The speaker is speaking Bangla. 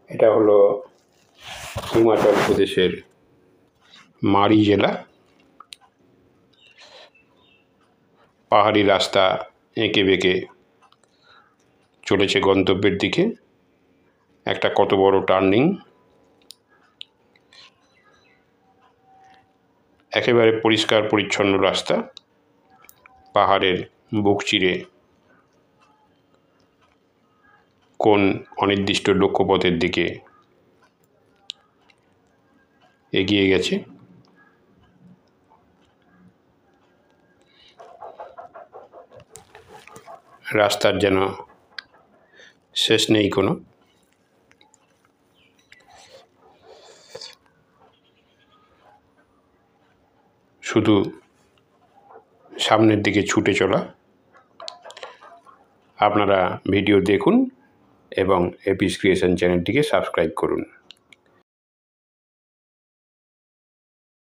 এটা হলো হিমাচল প্রদেশের মারি জেলা। পাহাড়ি রাস্তা এঁকে বেঁকে চলেছে গন্তব্যের দিকে। একটা কত বড় টার্নিং, একেবারে পরিষ্কার পরিচ্ছন্ন রাস্তা। পাহাড়ের বুক চিরে কোন অনির্দিষ্ট লক্ষ্যপথের দিকে এগিয়ে গেছে। রাস্তার যেন শেষ নেই কোনো। শুধু সামনের দিকে ছুটে চলা। আপনারা ভিডিও দেখুন এবং এপিস ক্রিয়েশন চ্যানেলটিকে সাবস্ক্রাইব করুন।